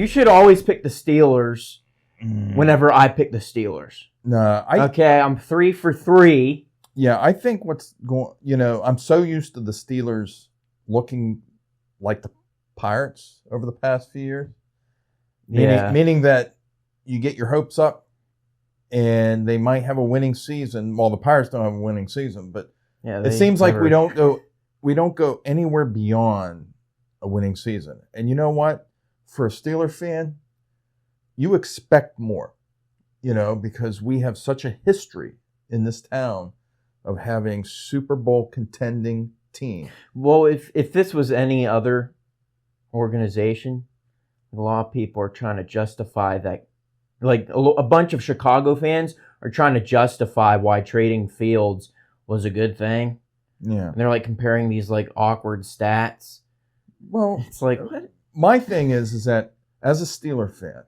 You should always pick the Steelers whenever I pick the Steelers. No, Okay, I'm 3 for 3. Yeah, I think what's going, I'm so used to the Steelers looking like the Pirates over the past few years. Meaning that you get your hopes up and they might have a winning season. Well, the Pirates don't have a winning season, but it seems like we don't go anywhere beyond a winning season. And you know what? For a Steeler fan, you expect more, because we have such a history in this town of having Super Bowl contending team. Well, if this was any other organization, a lot of people are trying to justify that. Like a bunch of Chicago fans are trying to justify why trading Fields was a good thing. Yeah. And they're like comparing these like awkward stats. Well, it's like, what? My thing is that as a Steeler fan,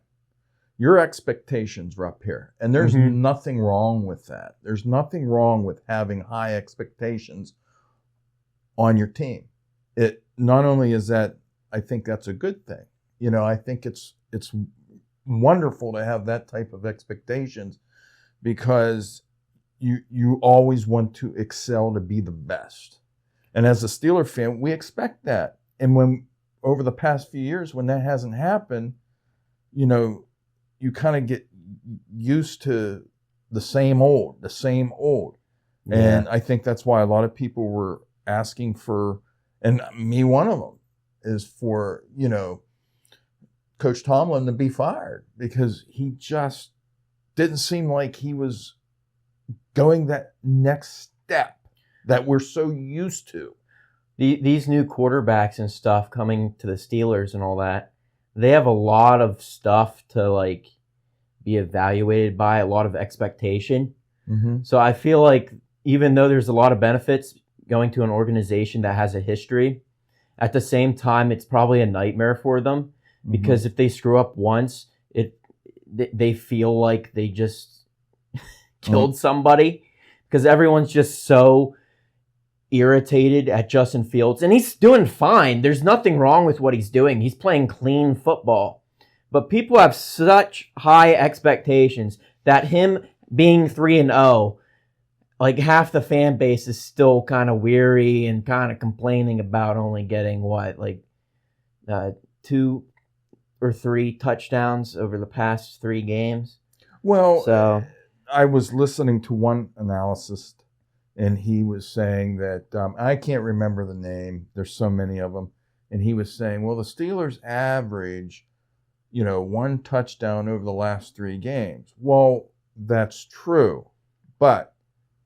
your expectations were up here. And there's nothing wrong with that. There's nothing wrong with having high expectations on your team. It not only is that, I think that's a good thing. I think it's wonderful to have that type of expectations because you always want to excel to be the best. And as a Steeler fan, we expect that. And when over the past few years, when that hasn't happened, you kind of get used to the same old. Yeah. And I think that's why a lot of people were asking for, and me one of them, is for, Coach Tomlin to be fired because he just didn't seem like he was going that next step that we're so used to. These new quarterbacks and stuff coming to the Steelers and all that, they have a lot of stuff to like be evaluated by, a lot of expectation. Mm-hmm. So I feel like even though there's a lot of benefits going to an organization that has a history, at the same time, it's probably a nightmare for them because if they screw up once, they feel like they just killed somebody because everyone's just so irritated at Justin Fields. And he's doing fine. There's nothing wrong with what he's doing. He's playing clean football. But people have such high expectations that him being 3-0, like half the fan base is still kind of weary and kind of complaining about only getting 2 or 3 touchdowns over the past 3 games. Well, so I was listening to one analyst, and he was saying that, I can't remember the name, there's so many of them, and he was saying, well, the Steelers average, 1 touchdown over the last 3 games. Well, that's true, but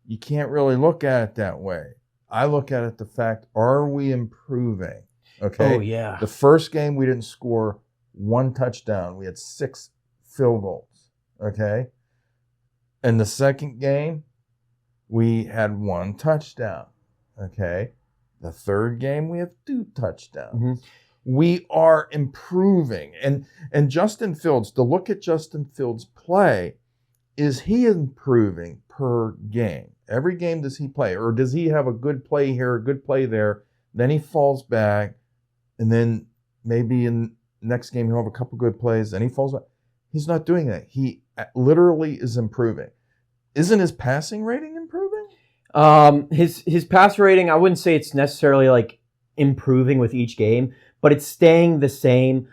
you can't really look at it that way. I look at it the fact, are we improving? Okay. Oh, yeah. The first game, we didn't score 1 touchdown. We had 6 field goals. Okay. And the second game, we had 1 touchdown. Okay. The third game, we have 2 touchdowns. Mm-hmm. We are improving. And Justin Fields, to look at Justin Fields play, is he improving per game? Every game does he play? Or does he have a good play here, a good play there? Then he falls back. And then maybe in next game he'll have a couple good plays. Then he falls back. He's not doing that. He literally is improving. Isn't his passing rating improving? His pass rating, I wouldn't say it's necessarily like improving with each game, but it's staying the same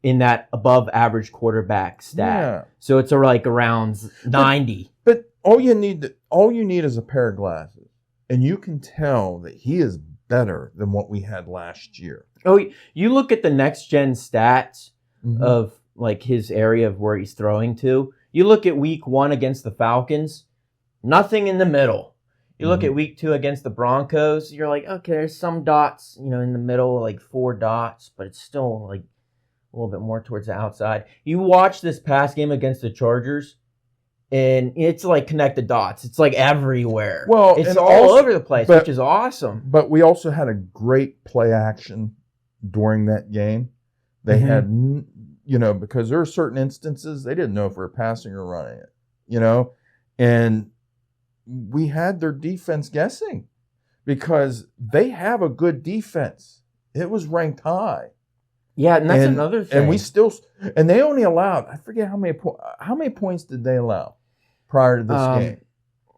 in that above average quarterback stat. Yeah. So it's like around 90. But all you need is a pair of glasses, and you can tell that he is better than what we had last year. Oh, you look at the next gen stats of like his area of where he's throwing to. You look at week 1 against the Falcons, nothing in the middle. You look at week 2 against the Broncos, you're like, okay, there's some dots, in the middle, like 4 dots, but it's still like a little bit more towards the outside. You watch this past game against the Chargers, and it's like connected dots. It's like everywhere. Well, it's all over the place, which is awesome. But we also had a great play action during that game. They had, because there are certain instances they didn't know if we were passing or running it, and we had their defense guessing because they have a good defense. It was ranked high. Yeah, and that's another thing. And they only allowed, I forget how many points did they allow prior to this game?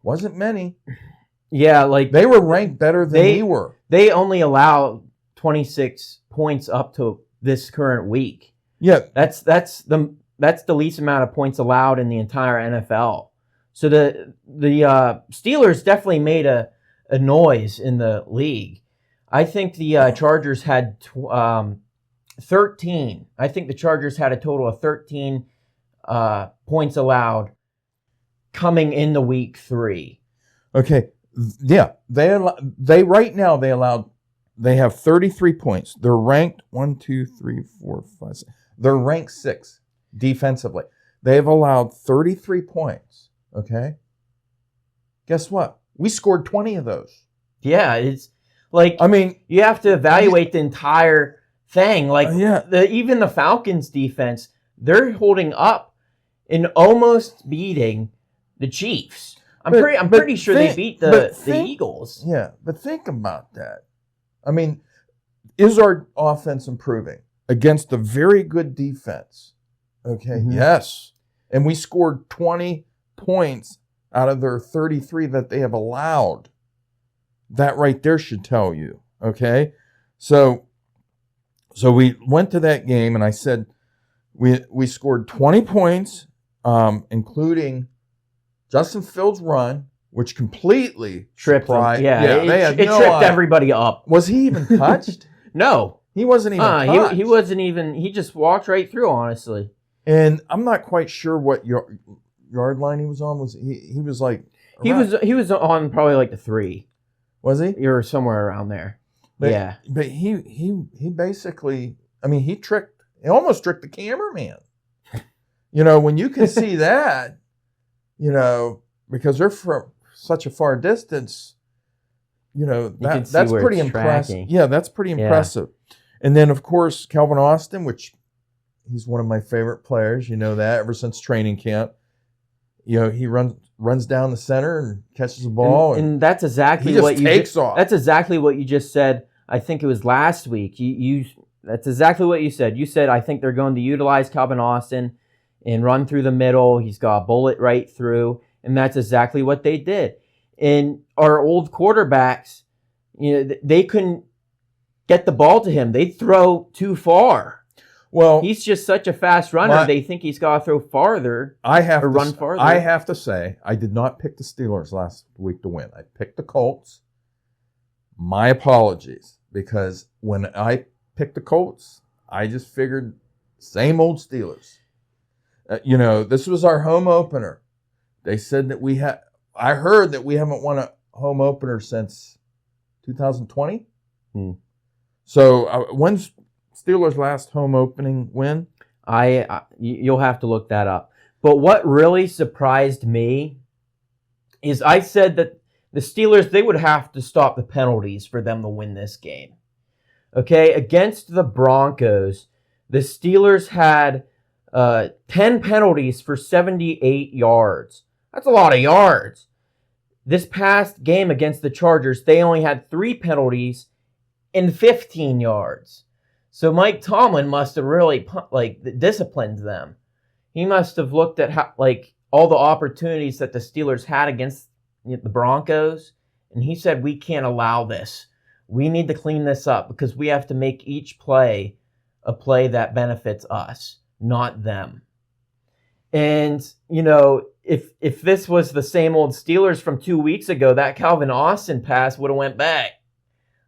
Wasn't many. Yeah, like they were ranked better than we were. They only allow 26 points up to this current week. Yeah, that's the least amount of points allowed in the entire NFL. So the Steelers definitely made a noise in the league. I think the Chargers had 13. I think the Chargers had a total of 13 points allowed coming into week 3. Okay. Yeah. They have 33 points. They're ranked 1, 2, 3, 4, 5, 6. They're ranked 6 defensively. They've allowed 33 points. Okay. Guess what? We scored 20 of those. Yeah, it's like, I mean, you have to evaluate the entire thing. Like, even the Falcons defense, they're holding up and almost beating the Chiefs. I'm pretty sure they beat the Eagles. Yeah, but think about that. I mean, is our offense improving against a very good defense? Okay, mm-hmm. Yes. And we scored 20 points out of their 33 that they have allowed. That right there should tell you. Okay? So we went to that game, and I said we scored 20 points, including Justin Fields' run, which completely tripped them. It tripped everybody up. Was he even touched? No. He wasn't even touched. He wasn't even, he just walked right through, honestly. And I'm not quite sure what yard line he was on. He was like around. He was on probably like the 3. Was he? Or somewhere around there. But he basically, I mean, he almost tricked the cameraman. When you can see that, because they're from such a far distance, that's pretty impressive. Yeah, that's pretty impressive. And then, of course, Calvin Austin, which he's one of my favorite players. You know that ever since training camp. He runs down the center and catches the ball, and that's exactly what you takes off. That's exactly what you just said. I think it was last week. That's exactly what you said. You said, I think they're going to utilize Calvin Austin and run through the middle. He's got a bullet right through, and that's exactly what they did. And our old quarterbacks, they couldn't get the ball to him. They'd throw too far. Well, he's just such a fast runner. They think he's got to throw farther. Run farther. I have to say, I did not pick the Steelers last week to win. I picked the Colts. My apologies, because when I picked the Colts, I just figured same old Steelers. This was our home opener. They said that I heard that we haven't won a home opener since 2020. So when's Steelers' last home opening win? You'll have to look that up. But what really surprised me is I said that the Steelers, they would have to stop the penalties for them to win this game. Okay, against the Broncos, the Steelers had 10 penalties for 78 yards. That's a lot of yards. This past game against the Chargers, they only had 3 penalties and 15 yards. So Mike Tomlin must have really disciplined them. He must have looked at all the opportunities that the Steelers had against the Broncos, and he said, we can't allow this. We need to clean this up because we have to make each play a play that benefits us, not them. And, if this was the same old Steelers from 2 weeks ago, that Calvin Austin pass would have went back.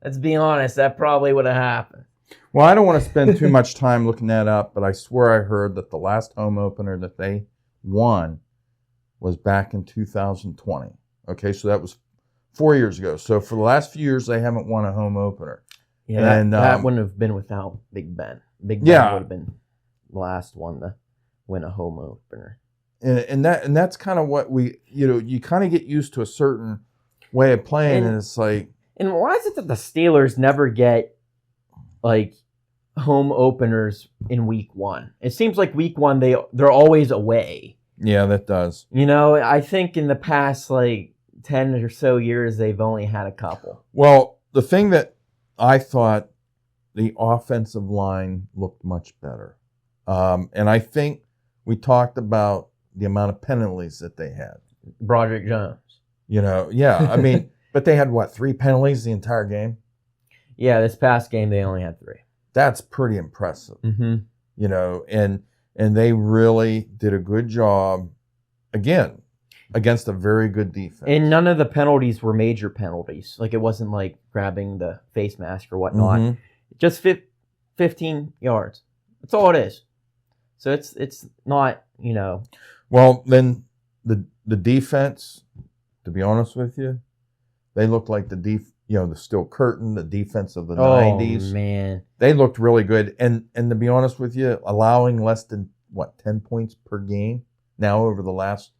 Let's be honest, that probably would have happened. Well, I don't want to spend too much time looking that up, but I swear I heard that the last home opener that they won was back in 2020. Okay, so that was 4 years ago. So for the last few years, they haven't won a home opener. Yeah, that wouldn't have been without Big Ben. Big Ben would have been the last one to win a home opener. And that's kind of what you kind of get used to a certain way of playing, and it's like. And why is it that the Steelers never get home openers in week 1? It seems like week 1 they're always away. Yeah, that does. I think in the past 10 or so years they've only had a couple. Well, the thing that I thought the offensive line looked much better. And I think we talked about the amount of penalties that they had. Broderick Jones. Yeah. I mean, but they had, 3 penalties the entire game? Yeah, this past game they only had 3. That's pretty impressive. Mm-hmm. And they really did a good job, again, against a very good defense. And none of the penalties were major penalties. Like, it wasn't like grabbing the face mask or whatnot. Mm-hmm. Just 15 yards. That's all it is. So it's not, Well, then the defense, to be honest with you, they looked like the Steel Curtain, the defense of the 90s. Oh, man. They looked really good. And to be honest with you, allowing less than, 10 points per game now over the last,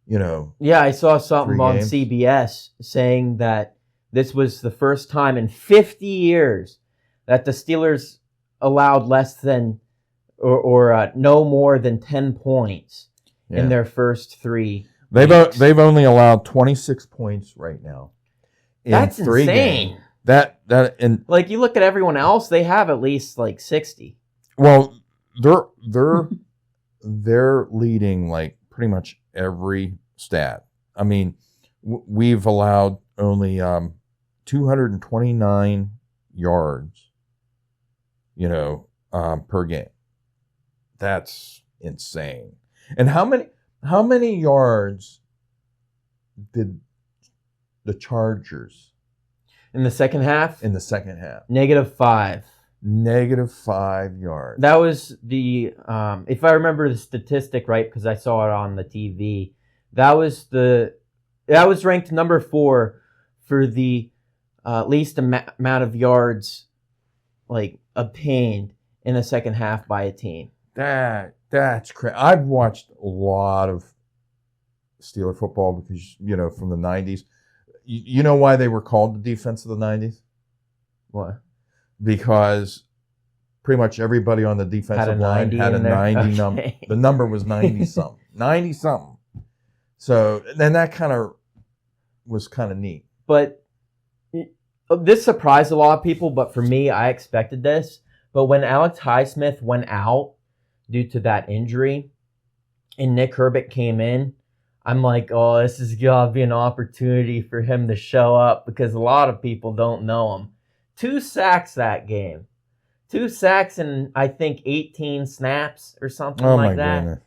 Yeah, I saw something on CBS saying that this was the first time in 50 years that the Steelers allowed less than or no more than 10 points in their first 3 weeks. They've only allowed 26 points right now. That's 3 insane. games. That and like, you look at everyone else, they have at least like 60. Well, they're leading like pretty much every stat. I mean, we've allowed only 229 yards, per game. That's insane. And how many yards did the Chargers In the second half? in the second half? -5. -5 yards. That was the, if I remember the statistic right, because I saw it on the TV, that was ranked number 4 for the least amount of yards like obtained in the second half by a team. That's crazy. I've watched a lot of Steeler football because, from the 90s. You know why they were called the defense of the 90s? What? Because pretty much everybody on the defensive line had a 90 number. The number was 90-something. 90-something. So then that was kind of neat. But this surprised a lot of people, but for me, I expected this. But when Alex Highsmith went out due to that injury and Nick Herbert came in, I'm like, oh, this is going to be an opportunity for him to show up because a lot of people don't know him. 2 sacks that game. 2 sacks and I think 18 snaps or something like that. Goodness.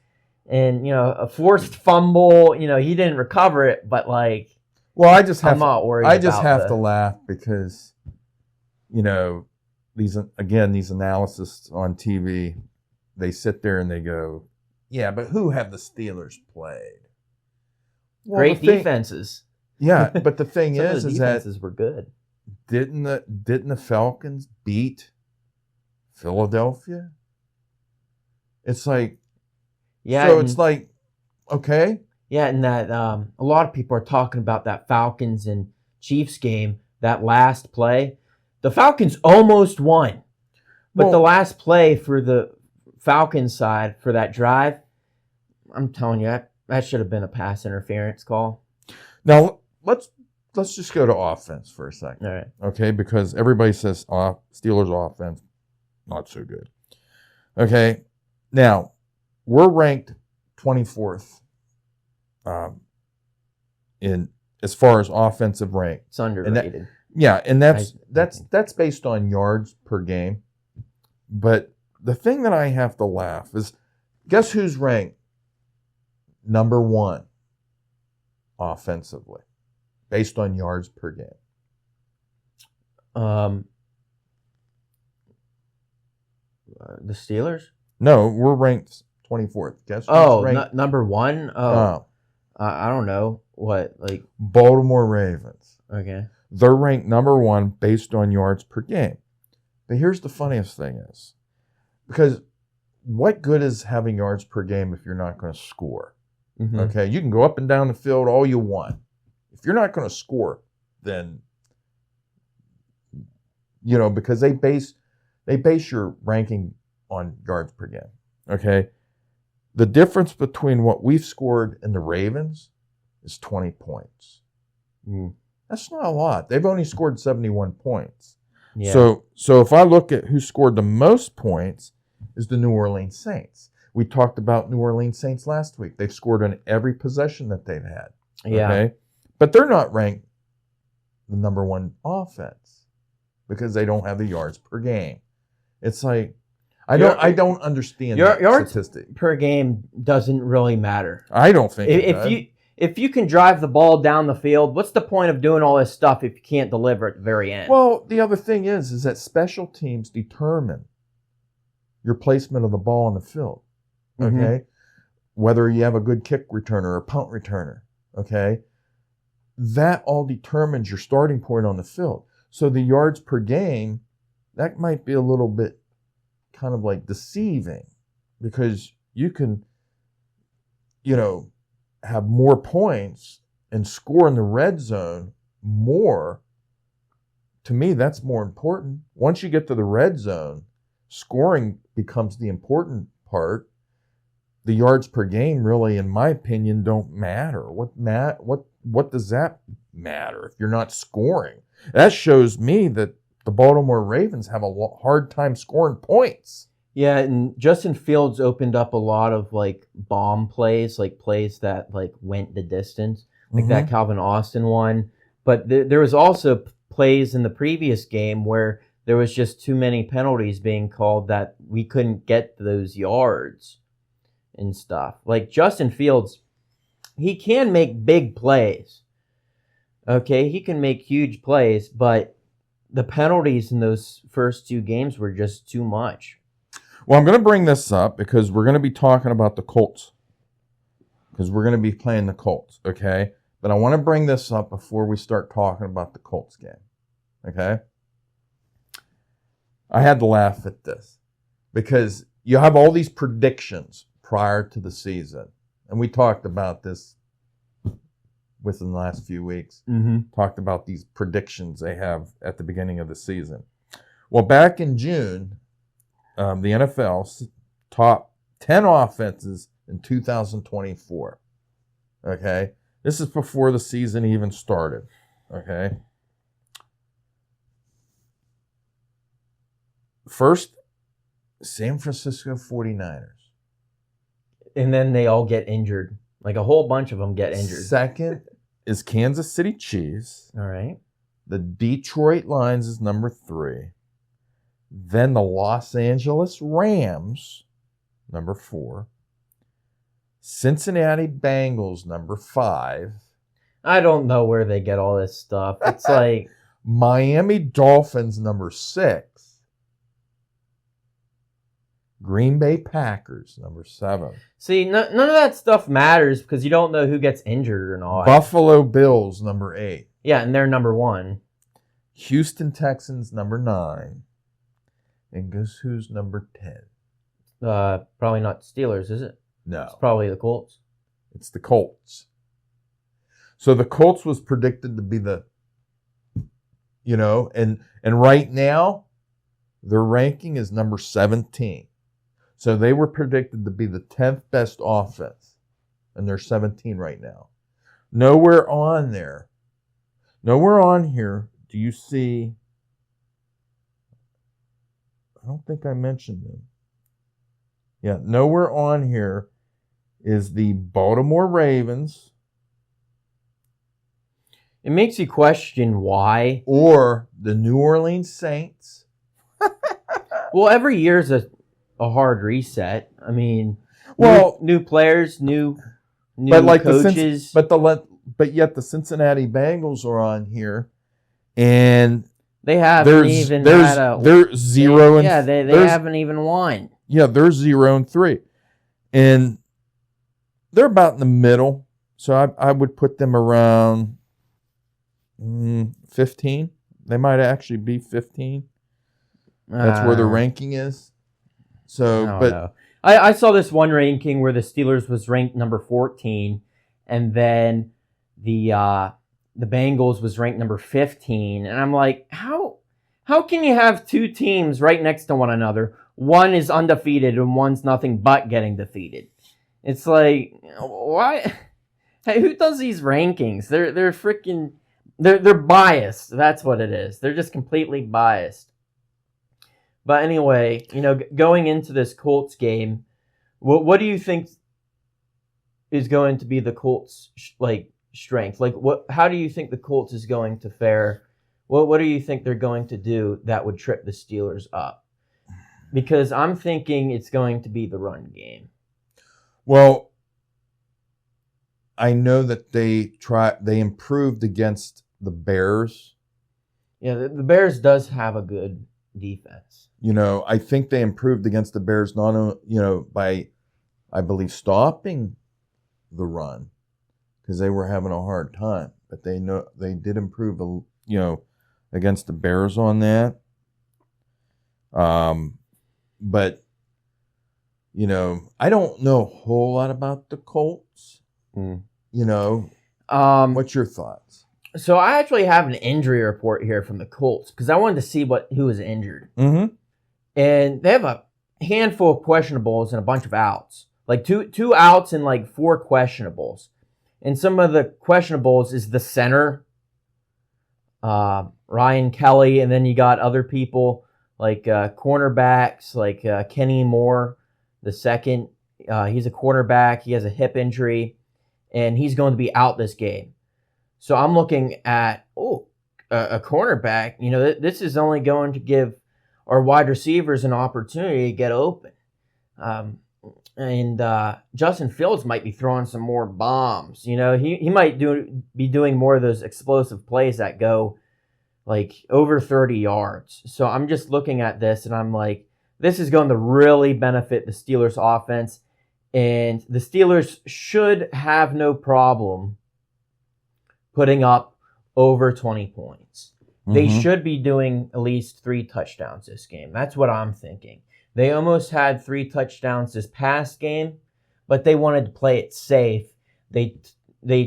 And, a forced fumble, he didn't recover it, but like, well, I'm not worried I just about have to laugh because, these analysts on TV, they sit there and they go, yeah, but who have the Steelers played? Well, great defenses. Yeah, but the thing Some is of the defenses were good. Didn't the Falcons beat Philadelphia? It's like, yeah. So it's like, okay. Yeah, and that a lot of people are talking about that Falcons and Chiefs game, that last play. The Falcons almost won, but the last play for the Falcons side for that drive, I'm telling you, that should have been a pass interference call. Now let's just go to offense for a second. All right. Okay, because everybody says Steelers offense not so good. Okay, now we're ranked 24th in as far as offensive rank. It's underrated. And that's based on yards per game. But the thing that I have to laugh is, guess who's ranked number 1 offensively based on yards per game? The Steelers? No, we're ranked 24th. Guess who's ranked? Number 1? I don't know. What, like? Baltimore Ravens. Okay. They're ranked number 1 based on yards per game. But here's the funniest thing is, because what good is having yards per game if you're not going to score? Mm-hmm. Okay, you can go up and down the field all you want. If you're not going to score, then, because they base your ranking on yards per game. Okay, the difference between what we've scored and the Ravens is 20 points. That's not a lot. They've only scored 71 points. Yeah. So if I look at who scored the most points, is the New Orleans Saints. We talked about New Orleans Saints last week. They've scored on every possession that they've had. Yeah. Okay? But they're not ranked the number one offense because they don't have the yards per game. It's like I don't understand that yards statistic. per game doesn't really matter. I don't think it does. If you can drive the ball down the field, what's the point of doing all this stuff if you can't deliver at the very end? Well, the other thing is that special teams determine your placement of the ball on the field. Okay? Mhm. Whether you have a good kick returner or punt returner. Okay? That all determines your starting point on the field. So the yards per game, that might be a little bit kind of like deceiving because you can, have more points and score in the red zone more. To me, that's more important. Once you get to the red zone, scoring becomes the important part. The yards per game really, in my opinion, don't matter. What does that matter if you're not scoring? That shows me that the Baltimore Ravens have a hard time scoring points. Yeah, and Justin Fields opened up a lot of like bomb plays, like plays that like went the distance, like that Calvin Austin one. But there was also plays in the previous game where there was just too many penalties being called that we couldn't get those yards and stuff. Like Justin Fields, he can make big plays. Okay, he can make huge plays, but the penalties in those first two games were just too much. Well, I'm going to bring this up because we're going to be talking about the Colts. Because we're going to be playing the Colts, okay? But I want to bring this up before we start talking about the Colts game, okay? I had to laugh at this because you have all these predictions prior to the season. And we talked about this within the last few weeks. Talked about these predictions they have at the beginning of the season. Well, back in June, the NFL's top 10 offenses in 2024. Okay? This is before the season even started. Okay? First, San Francisco 49ers. And then they all get injured. Like a whole bunch of them get injured. Second is Kansas City Chiefs. All right. The Detroit Lions is number 3. Then the Los Angeles Rams, number 4. Cincinnati Bengals, number 5. I don't know where they get all this stuff. It's like Miami Dolphins, number 6. Green Bay Packers, number 7. see, none of that stuff matters because you don't know who gets injured or not. Buffalo Bills, number 8. Yeah, and they're number 1. Houston Texans, number 9. And guess who's number 10? Probably not Steelers, is it? No. It's probably the Colts. It's the Colts. So the Colts was predicted to be the, and right now, their ranking is number 17. So they were predicted to be the 10th best offense. And they're 17 right now. Nowhere on here do you see, I don't think I mentioned them. Yeah, nowhere on here is the Baltimore Ravens. It makes you question why. Or the New Orleans Saints. Well, every year's a hard reset. I mean, Well, new players, new but like coaches. but yet the Cincinnati Bengals are on here, and they haven't even had a. they're 0 and yeah, they haven't even won. Yeah, they're 0 and 3, and they're about in the middle. So I would put them around 15. They might actually be 15. That's where the ranking is. So, I saw this one ranking where the Steelers was ranked number 14, and then the Bengals was ranked number 15, and I'm like, how can you have two teams right next to one another? One is undefeated and one's nothing but getting defeated. It's like, why? Hey, who does these rankings? They're freaking They're biased. That's what it is. They're just completely biased. But anyway, going into this Colts game, what do you think is going to be the Colts strength? How do you think the Colts is going to fare? What do you think they're going to do that would trip the Steelers up? Because I'm thinking it's going to be the run game. Well, I know that they improved against the Bears. Yeah, the Bears does have a good defense. I think they improved against the Bears not only, by, I believe, stopping the run because they were having a hard time, but they did improve, against the Bears on that. But I don't know a whole lot about the Colts. What's your thoughts? So I actually have an injury report here from the Colts because I wanted to see who was injured. Mm-hmm. And they have a handful of questionables and a bunch of outs. Like two outs and 4 questionables. And some of the questionables is the center, Ryan Kelly, and then you got other people like cornerbacks, like Kenny Moore, the second. He's a cornerback. He has a hip injury, and he's going to be out this game. So I'm looking at, a cornerback. This is only going to give our wide receivers an opportunity to get open. And Justin Fields might be throwing some more bombs. He might be doing more of those explosive plays that go over 30 yards. So I'm just looking at this and I'm like, this is going to really benefit the Steelers offense. And the Steelers should have no problem putting up over 20 points. Mm-hmm. They should be doing at least 3 touchdowns this game. That's what I'm thinking. They almost had 3 touchdowns this past game, but they wanted to play it safe. They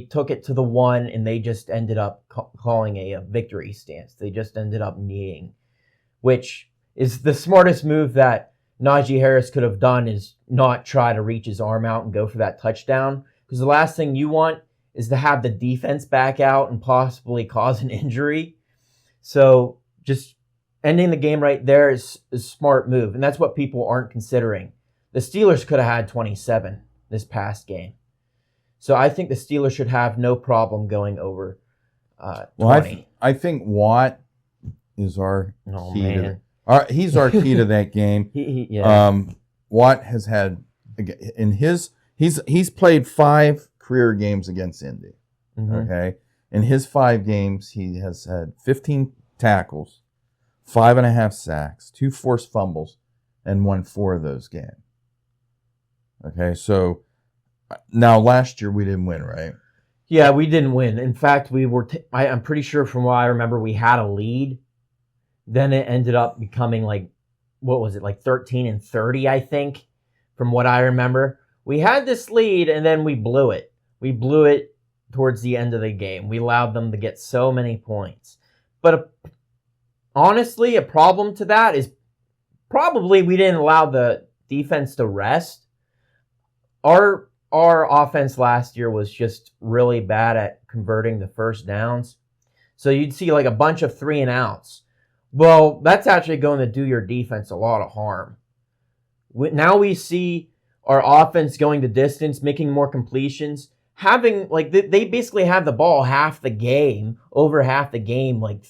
took it to the 1, and they just ended up calling a victory stance. They just ended up kneeing, which is the smartest move that Najee Harris could have done, is not try to reach his arm out and go for that touchdown. Because the last thing you want is to have the defense back out and possibly cause an injury. So just ending the game right there is a smart move, and that's what people aren't considering. The Steelers could have had 27 this past game. So I think the Steelers should have no problem going over 20. Well, I think Watt is our key. He's our key to that game. Watt has had he's played 5 career games against Indy. Mm-hmm. Okay, in his 5 games, he has had 15 tackles, 5.5 sacks, 2 forced fumbles, and won 4 of those games. Okay, so now last year we didn't win, right? Yeah, we didn't win. In fact, we were. I'm pretty sure from what I remember, we had a lead. Then it ended up becoming 13-30, I think, from what I remember. We had this lead, and then we blew it. We blew it towards the end of the game. We allowed them to get so many points. But honestly, a problem to that is probably we didn't allow the defense to rest. Our offense last year was just really bad at converting the first downs. So you'd see a bunch of 3 and outs. Well, that's actually going to do your defense a lot of harm. Now we see our offense going the distance, making more completions, having they basically have the ball half the game, over half the game, like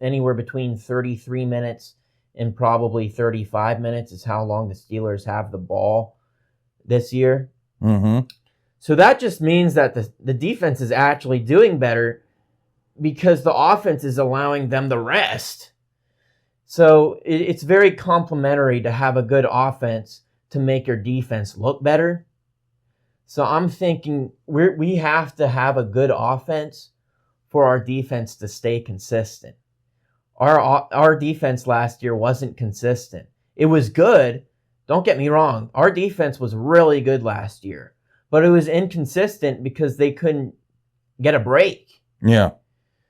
anywhere between 33 minutes and probably 35 minutes is how long the Steelers have the ball this year. Mm-hmm. So that just means that the defense is actually doing better because the offense is allowing them the rest. So it's very complimentary to have a good offense to make your defense look better. So I'm thinking we have to have a good offense for our defense to stay consistent. Our defense last year wasn't consistent. It was good. Don't get me wrong. Our defense was really good last year. But it was inconsistent because they couldn't get a break. Yeah.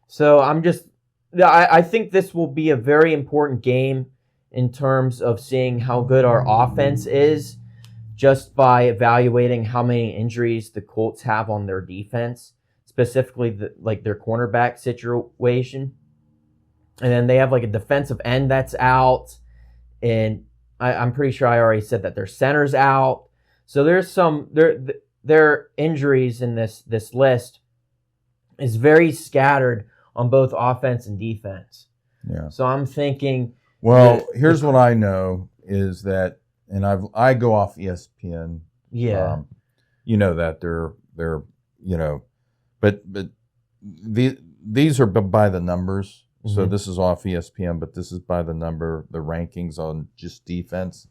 So I think this will be a very important game in terms of seeing how good our offense is, just by evaluating how many injuries the Colts have on their defense. It's specifically their cornerback situation. And then they have like a defensive end that's out. And I'm pretty sure I already said that their center's out. So there's their injuries in this list is very scattered on both offense and defense. Yeah. So I'm thinking. Well, here's what I know is that, and I go off ESPN. Yeah. You know that they're but these are by the numbers. So this is off ESPN, but this is by the number, the rankings on just defense.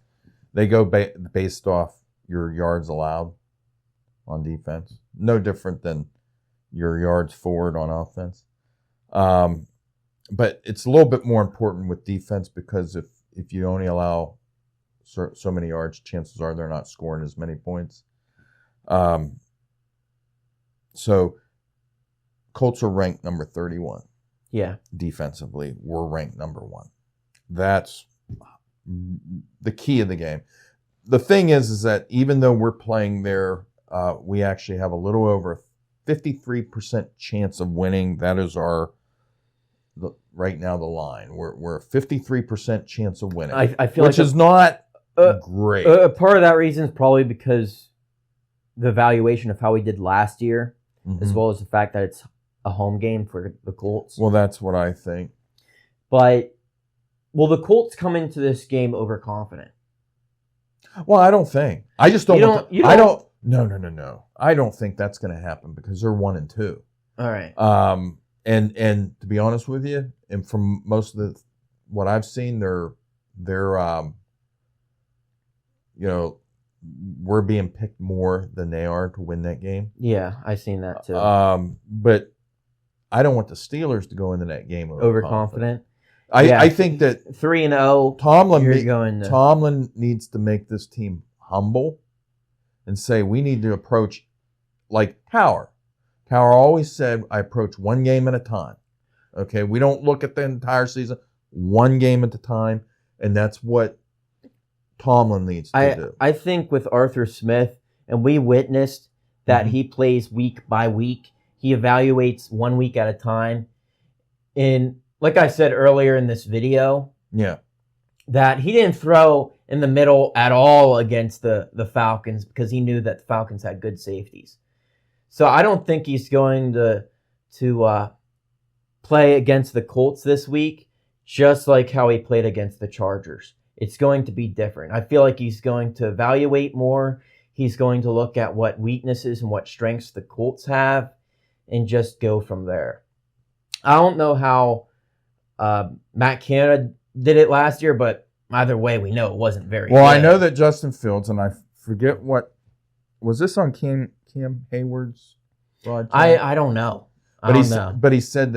They go based off your yards allowed on defense. No different than your yards forward on offense. But it's a little bit more important with defense because if you only allow so many yards, chances are they're not scoring as many points. So Colts are ranked number 31. Yeah. Defensively, we're ranked number 1. That's the key of the game. The thing is that even though we're playing there, we actually have a little over 53% chance of winning. That is right now the line. We're a 53% chance of winning. I feel which is not great. Part of that reason is probably because the evaluation of how we did last year, as well as the fact that it's a home game for the Colts. Well, that's what I think. But will the Colts come into this game overconfident? Well, I don't think. I just don't. I don't. No. I don't think that's going to happen because they're 1-2. All right. And to be honest with you, and from most of what I've seen, they're we're being picked more than they are to win that game. Yeah, I've seen that too. But I don't want the Steelers to go into that game overconfident. I think that 3-0. Tomlin needs to make this team humble and say we need to approach like Tower. Tower always said, I approach one game at a time. Okay, we don't look at the entire season, one game at a time, and that's what Tomlin needs to do. I think with Arthur Smith, and we witnessed that he plays week by week. He evaluates 1 week at a time. And like I said earlier in this video, that he didn't throw in the middle at all against the Falcons because he knew that the Falcons had good safeties. So I don't think he's going to play against the Colts this week, just like how he played against the Chargers. It's going to be different. I feel like he's going to evaluate more. He's going to look at what weaknesses and what strengths the Colts have and just go from there. I don't know how Matt Canada did it last year, but either way, we know it wasn't very good. I know that Justin Fields, and I forget what, was this on Cam Hayward's broadcast? I don't know. But he said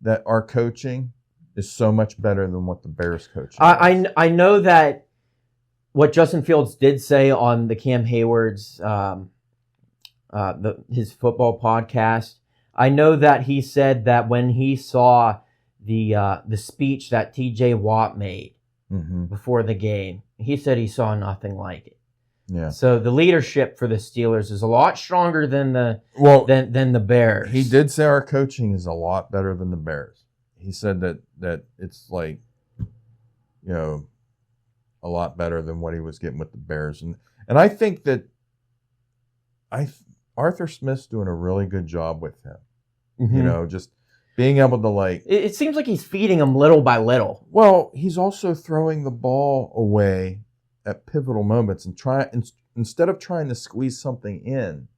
that our coaching is so much better than what the Bears coaching is. I know that what Justin Fields did say on the Cam Hayward's his football podcast, I know that he said that when he saw the speech that T.J. Watt made before the game, he said he saw nothing like it. Yeah. So the leadership for the Steelers is a lot stronger than the Bears. He did say our coaching is a lot better than the Bears. He said that it's like, a lot better than what he was getting with the Bears, and I think that Arthur Smith's doing a really good job with him. Just being able to It seems like he's feeding him little by little. Well, he's also throwing the ball away at pivotal moments and instead of trying to squeeze something in,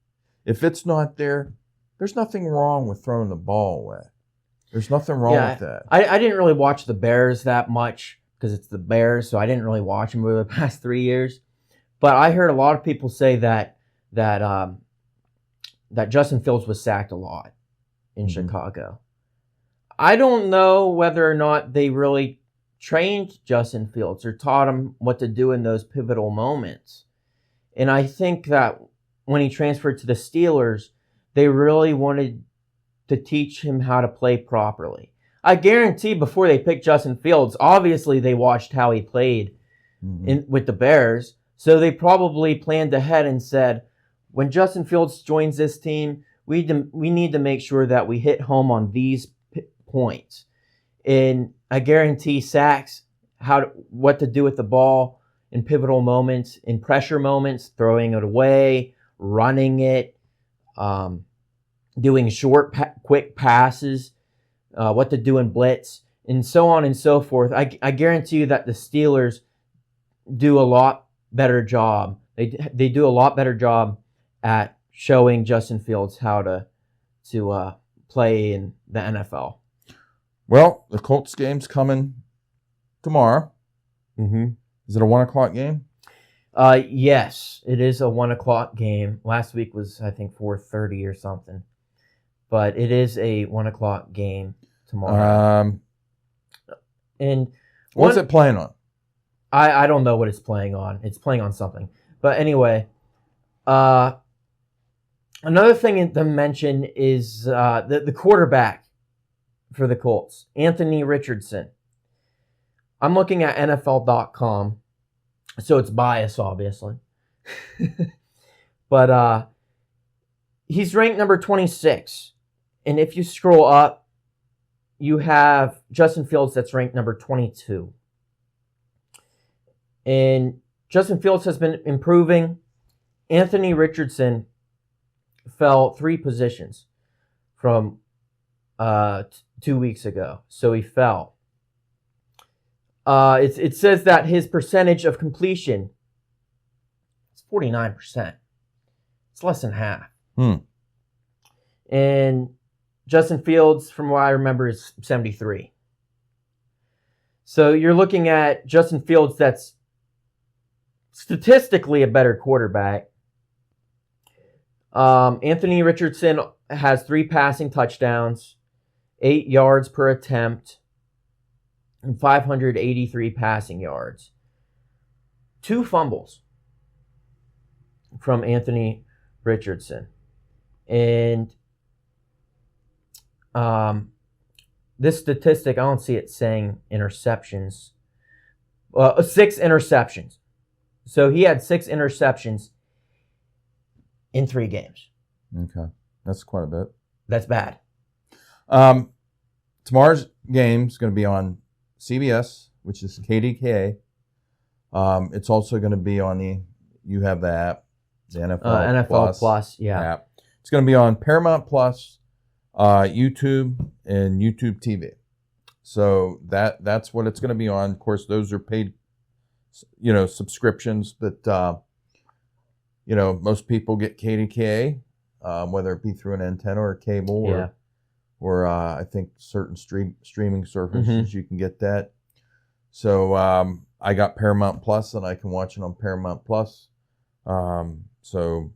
if it's not there, there's nothing wrong with throwing the ball away. There's nothing wrong with that. I didn't really watch the Bears that much because it's the Bears, so I didn't really watch them over the past 3 years. But I heard a lot of people say that Justin Fields was sacked a lot in Chicago. I don't know whether or not they really trained Justin Fields or taught him what to do in those pivotal moments. And I think that when he transferred to the Steelers, they really wanted to teach him how to play properly. I guarantee before they picked Justin Fields, obviously they watched how he played with the Bears. So they probably planned ahead and said, when Justin Fields joins this team, we need to make sure that we hit home on these points. And I guarantee sacks, what to do with the ball in pivotal moments, in pressure moments, throwing it away, running it, doing short, quick passes, what to do in blitz, and so on and so forth. I guarantee you that the Steelers do a lot better job. They do a lot better job at showing Justin Fields how to play in the NFL. Well, the Colts game's coming tomorrow. Mm-hmm. Is it a 1 o'clock game? Yes, it is a 1 o'clock game. Last week was, I think, 4:30 or something. But it is a 1 o'clock game tomorrow. And what's it playing on? I don't know what it's playing on. It's playing on something. But anyway, another thing to mention is the quarterback for the Colts, Anthony Richardson. I'm looking at NFL.com, so it's biased, obviously. But he's ranked number 26. And if you scroll up, you have Justin Fields that's ranked number 22. And Justin Fields has been improving. Anthony Richardson fell 3 positions from 2 weeks ago. So he fell. It says that his percentage of completion is 49%. It's less than half. And Justin Fields, from what I remember, is 73. So you're looking at Justin Fields that's statistically a better quarterback. Anthony Richardson has 3 passing touchdowns, 8 yards per attempt, and 583 passing yards. 2 fumbles from Anthony Richardson. And this statistic, I don't see it saying interceptions. 6 interceptions. So he had 6 interceptions in 3 games. Okay. That's quite a bit. That's bad. Tomorrow's game is going to be on CBS, which is KDKA. It's also going to be on you have the app, the NFL Plus app. It's going to be on Paramount Plus, YouTube, and YouTube TV. So that's what it's going to be on. Of course, those are paid, subscriptions. But most people get KDKA, whether it be through an antenna or cable, or I think certain streaming services you can get that. So I got Paramount Plus, and I can watch it on Paramount Plus. So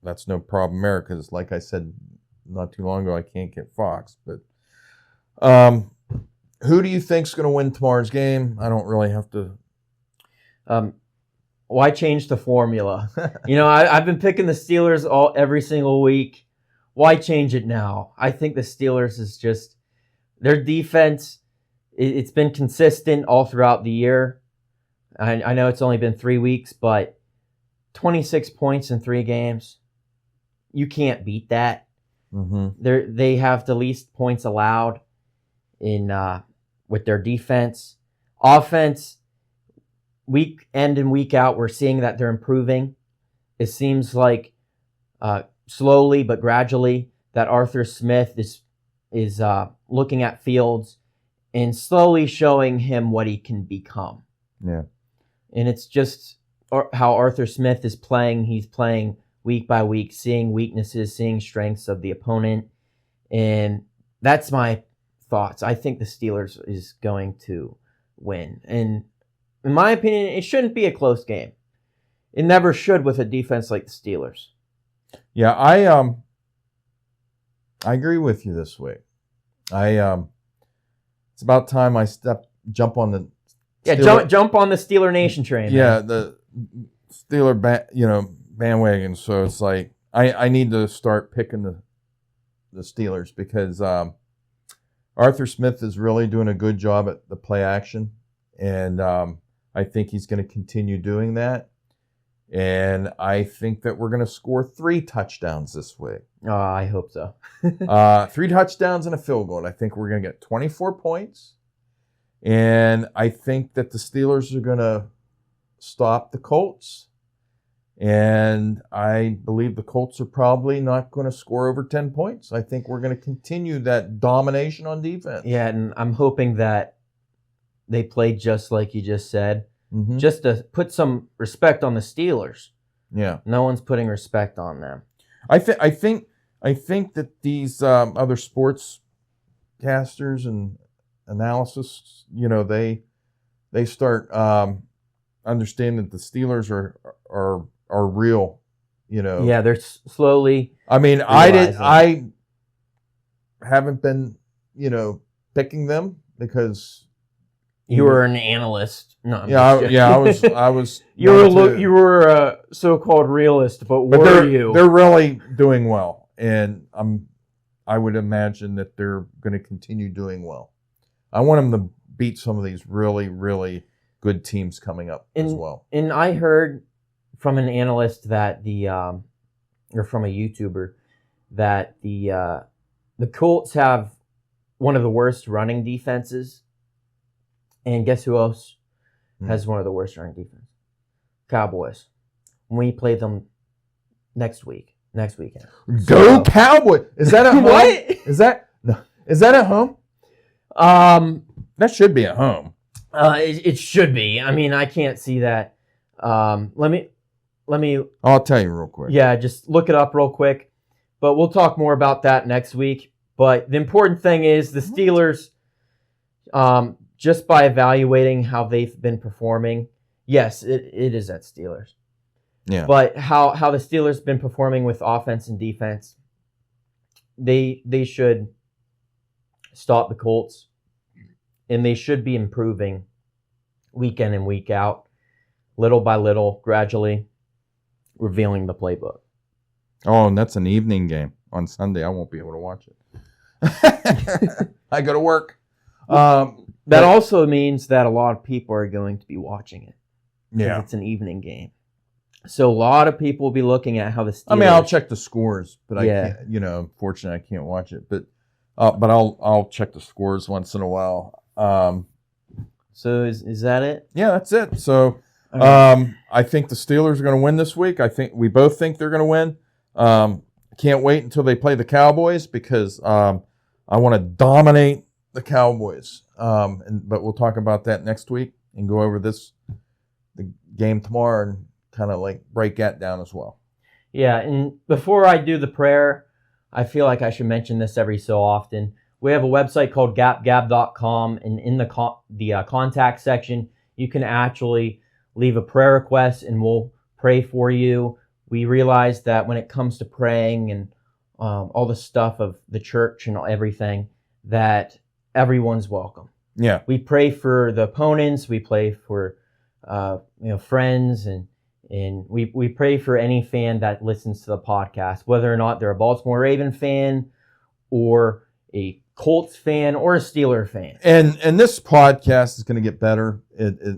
that's no problem there, because like I said not too long ago, I can't get Fox. But who do you think's going to win tomorrow's game? I don't really have to. Why change the formula? I've been picking the Steelers every single week. Why change it now? I think the Steelers is just their defense. It's been consistent all throughout the year. I know it's only been 3 weeks, but 26 points in 3 games. You can't beat that. Mm-hmm. They have the least points allowed with their defense. Offense, week in and week out, we're seeing that they're improving. It seems like slowly but gradually that Arthur Smith is looking at Fields and slowly showing him what he can become. Yeah. And it's just how Arthur Smith is playing. He's playing week by week, seeing weaknesses, seeing strengths of the opponent. And that's my thoughts. I think the Steelers is going to win. And in my opinion, it shouldn't be a close game. It never should with a defense like the Steelers. Yeah, I agree with you this week. It's about time I jump on the jump on the Steeler Nation train. Yeah, man. the Steeler bandwagon. So it's like I need to start picking the Steelers, because Arthur Smith is really doing a good job at the play action, and I think he's going to continue doing that. And I think that we're going to score 3 touchdowns this week. Oh, I hope so. 3 touchdowns and a field goal. And I think we're going to get 24 points. And I think that the Steelers are going to stop the Colts. And I believe the Colts are probably not going to score over 10 points. I think we're going to continue that domination on defense. Yeah, and I'm hoping that they play just like you just said. Mm-hmm. Just to put some respect on the Steelers. Yeah. No one's putting respect on them. I think that these other sports casters and analysis, they start understanding that the Steelers are real. Yeah, they're slowly. I mean, I haven't been picking them because you were an analyst. No, I was. You were a so-called realist, but were you? They're really doing well, and I would imagine that they're going to continue doing well. I want them to beat some of these really, really good teams coming up as well. And I heard from an analyst that or from a YouTuber, that the Colts have one of the worst running defenses, and guess who else has one of the worst running defense? Cowboys. We play them next weekend. Go Cowboys! Is that at home? What? Is that at home? That should be at home. It should be. I mean, I can't see that. Let me. I'll tell you real quick. Yeah, just look it up real quick. But we'll talk more about that next week. But the important thing is the Steelers. Just by evaluating how they've been performing, yes, it is at Steelers. Yeah. But how the Steelers been performing with offense and defense, they should stop the Colts, and they should be improving week in and week out, little by little, gradually revealing the playbook. Oh, and that's an evening game on Sunday. I won't be able to watch it. I go to work. That also means that a lot of people are going to be watching it. Yeah. It's an evening game. So a lot of people will be looking at how the Steelers... I mean, I'll check the scores, but I can't, unfortunately I can't watch it. But I'll check the scores once in a while. So is that it? Yeah, that's it. So I think the Steelers are going to win this week. I think we both think they're going to win. Can't wait until they play the Cowboys because I want to dominate the Cowboys. But we'll talk about that next week and go over the game tomorrow and kind of like break that down as well. Yeah, and before I do the prayer, I feel like I should mention this every so often. We have a website called GAPGAB.com, and in the contact section, you can actually leave a prayer request, and we'll pray for you. We realize that when it comes to praying and all the stuff of the church and everything, that everyone's welcome. Yeah. We pray for the opponents. We pray for friends, and we pray for any fan that listens to the podcast, whether or not they're a Baltimore Raven fan or a Colts fan or a Steeler fan. And this podcast is going to get better.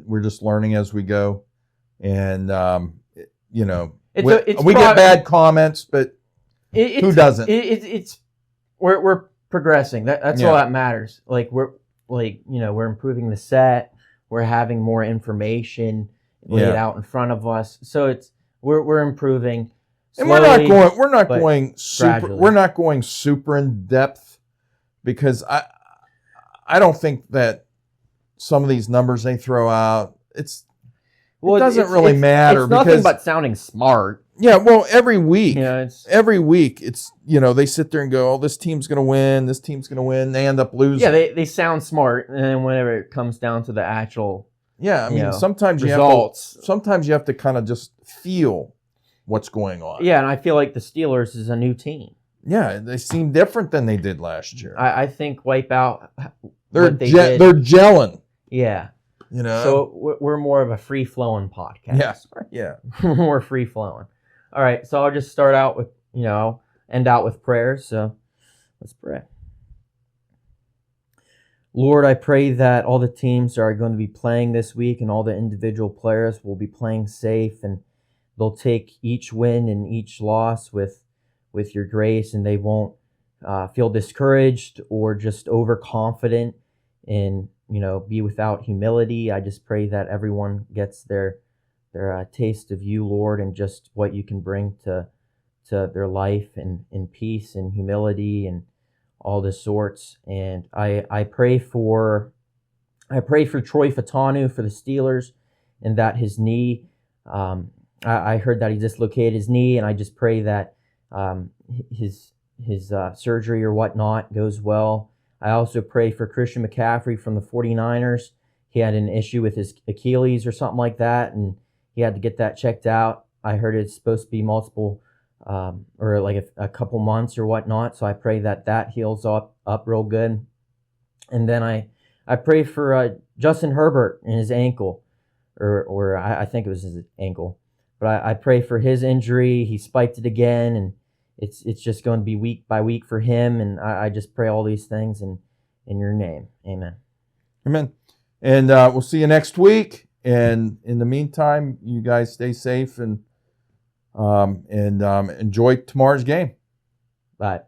We're just learning as we go, and we get bad comments, but who doesn't? We're progressing. That's all that matters. Like we're improving the set. We're having more information laid out in front of us. So we're improving. Slowly, and we're not going super in depth because I don't think that some of these numbers they throw out it doesn't really matter. It's nothing but sounding smart. Yeah, well, every week, it's they sit there and go, "Oh, this team's going to win. This team's going to win." They end up losing. Yeah, they sound smart, and then whenever it comes down to the actual, sometimes results, sometimes you have to kind of just feel what's going on. Yeah, and I feel like the Steelers is a new team. Yeah, they seem different than they did last year. I think Wipeout. They're gelling. Yeah. So we're more of a free-flowing podcast. Yeah. More free-flowing. All right, so I'll just start out with, end out with prayers. So let's pray. Lord, I pray that all the teams are going to be playing this week and all the individual players will be playing safe and they'll take each win and each loss with your grace, and they won't feel discouraged or just overconfident and be without humility. I just pray that everyone gets their taste of you, Lord, and just what you can bring to their life and in peace and humility and all the sorts. And I pray for Troy Fatanu for the Steelers, and that his knee, I heard that he dislocated his knee, and I just pray that his surgery or whatnot goes well. I also pray for Christian McCaffrey from the 49ers. He had an issue with his Achilles or something like that, and he had to get that checked out. I heard it's supposed to be multiple or like a couple months or whatnot. So I pray that heals up real good. And then I pray for Justin Herbert and his ankle, or I think it was his ankle. But I pray for his injury. He spiked it again, and it's just going to be week by week for him. And I just pray all these things in your name. Amen. Amen. And we'll see you next week. And in the meantime, you guys stay safe and enjoy tomorrow's game. Bye.